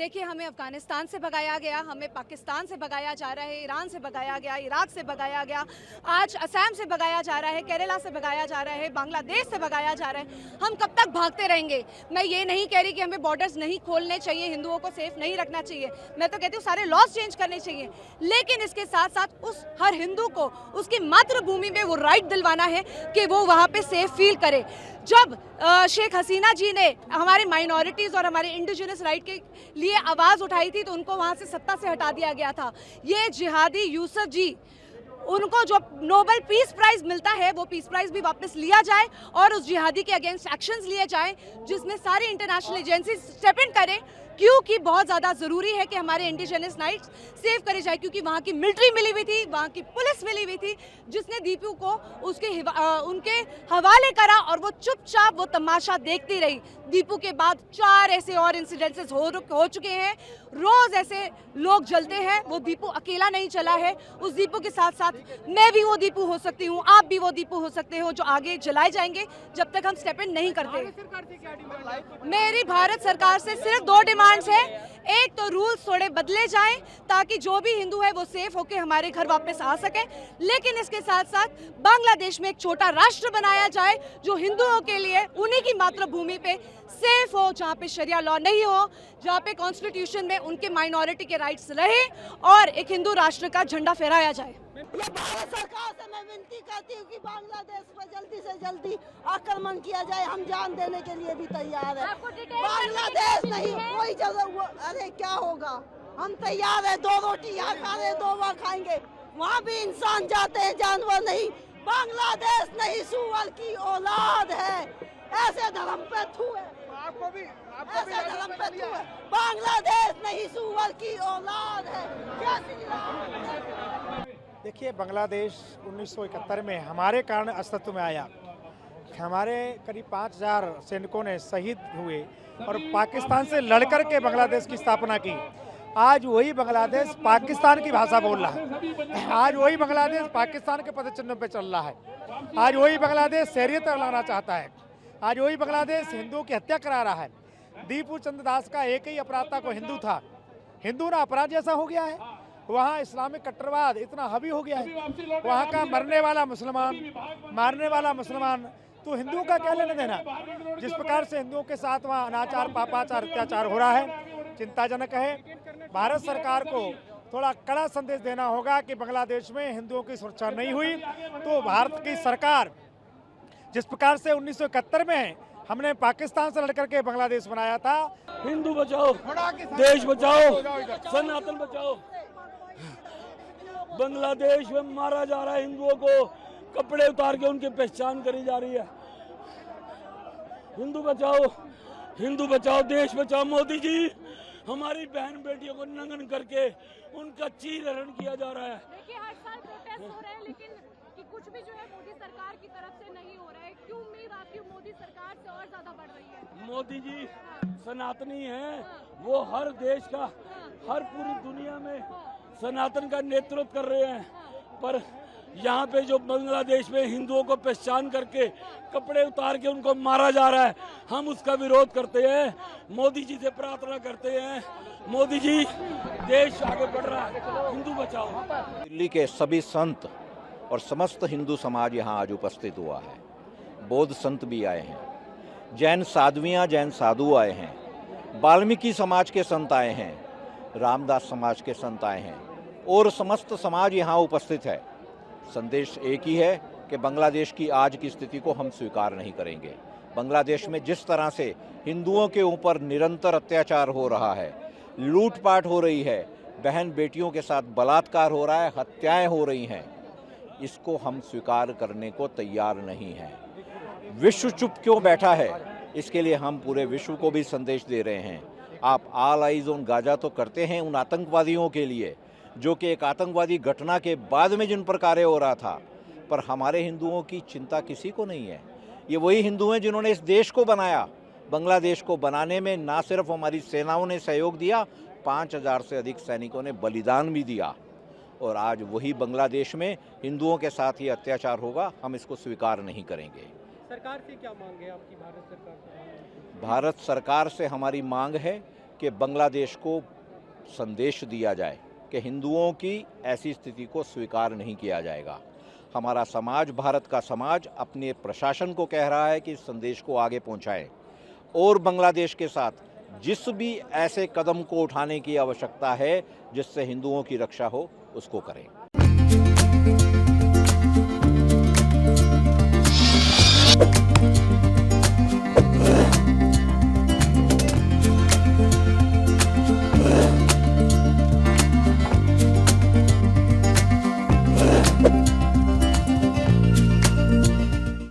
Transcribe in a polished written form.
देखिए, हमें अफगानिस्तान से भगाया गया, हमें पाकिस्तान से भगाया जा रहा है, ईरान से भगाया गया, इराक से भगाया गया, आज असम से भगाया जा रहा है, केरला से भगाया जा रहा है, बांग्लादेश से भगाया जा रहा है। हम कब तक भागते रहेंगे? मैं ये नहीं कह रही कि हमें बॉर्डर्स नहीं खोलने चाहिए, हिंदुओं को सेफ नहीं रखना चाहिए। मैं तो कहती हूँ सारे लॉज चेंज करने चाहिए, लेकिन इसके साथ साथ उस हर हिंदू को उसकी मातृभूमि में वो राइट दिलवाना है कि वो वहाँ पे सेफ फील करे। जब शेख हसीना जी ने हमारे माइनॉरिटीज़ और हमारे इंडिजिनस राइट के लिए आवाज़ उठाई थी तो उनको वहाँ से सत्ता से हटा दिया गया था। ये जिहादी यूसुफ जी, उनको जो नोबेल पीस प्राइज़ मिलता है वो पीस प्राइज़ भी वापस लिया जाए और उस जिहादी के अगेंस्ट एक्शंस लिए जाएं, जिसमें सारी इंटरनेशनल एजेंसी स्टेप इन करें, क्योंकि बहुत ज़्यादा ज़रूरी है कि हमारे इंडिजिनस राइट्स सेव करे जाए। क्योंकि वहाँ की मिलिट्री मिली हुई थी, वहाँ की पुलिस मिली हुई थी, जिसने दीपू को उनके हवाले करा और वो चुपचाप वो तमाशा देखती रही। दीपू के बाद 4 ऐसे और इंसिडेंसेस हो चुके हैं, रोज़ ऐसे लोग जलते हैं। वो दीपू अकेला नहीं चला है, उस दीपू के साथ साथ मैं भी वो दीपू हो सकती हूँ, आप भी वो दीपू हो सकते हो, जो आगे जलाए जाएंगे जब तक हम स्टेप इन नहीं करते। मेरी भारत सरकार से सिर्फ 2 डिमांड्स है। एक तो रूल्स थोड़े बदले जाएं ताकि जो भी हिंदू है वो सेफ होकर हमारे घर वापस आ सके, लेकिन इसके साथ साथ बांग्लादेश में एक छोटा राष्ट्र बनाया जाए जो हिंदुओं के लिए उन्हीं की मातृभूमि पे सेफ हो, जहाँ पे शरिया लॉ नहीं हो, जहाँ पे कॉन्स्टिट्यूशन में उनके माइनॉरिटी के राइट्स रहे और एक हिंदू राष्ट्र का झंडा फहराया जाए। ये भारत सरकार से मैं विनती करती हूँ कि बांग्लादेश पर जल्दी से जल्दी आक्रमण किया जाए। हम जान देने के लिए भी तैयार है। बांग्लादेश नहीं, कोई जगह, अरे क्या होगा, हम तैयार है। 2 रोटी यहाँ खा रहे, 2 वहाँ खाएंगे। वहाँ भी इंसान जाते हैं, जानवर नहीं। बांग्लादेश नहीं, सुअर की औलाद है। ऐसे धर्म पे थू है, ऐसे धर्म पे थू है। बांग्लादेश नहीं, सुअर की औलाद है। जय श्री राम। देखिए, बांग्लादेश 1971 में हमारे कारण अस्तित्व में आया। हमारे करीब 5000 सैनिकों ने शहीद हुए और पाकिस्तान से लड़कर के बांग्लादेश की स्थापना की। आज वही बांग्लादेश पाकिस्तान की भाषा बोल रहा है, आज वही बांग्लादेश पाकिस्तान के पदचिन्हों पे चल रहा है, आज वही बांग्लादेश शरीयत लाना चाहता है, आज वही बांग्लादेश हिंदुओं की हत्या करा रहा है। दीपू चंद्र दास का एक ही अपराध था, को हिंदू था, हिंदू ना अपराध जैसा हो गया है। वहाँ इस्लामिक कट्टरवाद इतना हावी हो गया है, वहाँ का मरने वाला मुसलमान, मारने वाला मुसलमान, तो हिंदुओं का क्या लेना देना। जिस प्रकार से हिंदुओं के साथ वहाँ अनाचार, पापाचार, अत्याचार हो रहा है, चिंताजनक है। भारत सरकार को थोड़ा कड़ा संदेश देना होगा कि बांग्लादेश में हिंदुओं की सुरक्षा नहीं हुई तो भारत की सरकार, जिस प्रकार से 1971 में हमने पाकिस्तान से लड़कर के बांग्लादेश बनाया था, हिंदू बचाओ, देश बचाओ, सनातन बचाओ। बांग्लादेश में मारा जा रहा है हिंदुओं को, कपड़े उतार के उनकी पहचान करी जा रही है। हिंदू बचाओ, देश बचाओ। मोदी जी, हमारी बहन बेटियों को नंगन करके उनका चीरहरण किया जा रहा है। देखिए, हर साल प्रोटेस्ट हो रहे हैं, लेकिन कि कुछ भी जो है मोदी सरकार की तरफ से नहीं हो रहा है। क्यों उम्मीद आपकी मोदी सरकार से और ज्यादा बढ़ रही है? मोदी जी सनातनी हैं, वो हर देश का, हर पूरी दुनिया में सनातन का नेतृत्व कर रहे हैं, पर यहाँ पे जो बांग्लादेश में हिंदुओं को पहचान करके कपड़े उतार के उनको मारा जा रहा है, हम उसका विरोध करते हैं। मोदी जी से प्रार्थना करते हैं, मोदी जी, देश आगे बढ़ रहा है, हिंदू बचाओ। दिल्ली के सभी संत और समस्त हिंदू समाज यहाँ आज उपस्थित हुआ है। बौद्ध संत भी आए हैं, जैन साध्वियाँ, जैन साधु आए हैं, वाल्मीकि समाज के संत आए हैं, रामदास समाज के संत आए हैं और समस्त समाज यहाँ उपस्थित है। संदेश एक ही है कि बांग्लादेश की आज की स्थिति को हम स्वीकार नहीं करेंगे। बांग्लादेश में जिस तरह से हिंदुओं के ऊपर निरंतर अत्याचार हो रहा है, लूटपाट हो रही है, बहन बेटियों के साथ बलात्कार हो रहा है, हत्याएं हो रही हैं, इसको हम स्वीकार करने को तैयार नहीं हैं। विश्व चुप क्यों बैठा है, इसके लिए हम पूरे विश्व को भी संदेश दे रहे हैं। आप ऑल आइज ऑन गाजा तो करते हैं उन आतंकवादियों के लिए जो कि एक आतंकवादी घटना के बाद में जिन पर कार्य हो रहा था, पर हमारे हिंदुओं की चिंता किसी को नहीं है। ये वही हिंदू हैं जिन्होंने इस देश को बनाया। बांग्लादेश को बनाने में ना सिर्फ हमारी सेनाओं ने सहयोग दिया, 5000 से अधिक सैनिकों ने बलिदान भी दिया, और आज वही बांग्लादेश में हिंदुओं के साथ ये अत्याचार होगा, हम इसको स्वीकार नहीं करेंगे। सरकार से क्या मांग है आपकी? भारत सरकार से भारत सरकार से हमारी मांग है कि बांग्लादेश को संदेश दिया जाए कि हिंदुओं की ऐसी स्थिति को स्वीकार नहीं किया जाएगा। हमारा समाज, भारत का समाज अपने प्रशासन को कह रहा है कि इस संदेश को आगे पहुंचाएं और बांग्लादेश के साथ जिस भी ऐसे कदम को उठाने की आवश्यकता है जिससे हिंदुओं की रक्षा हो उसको करें।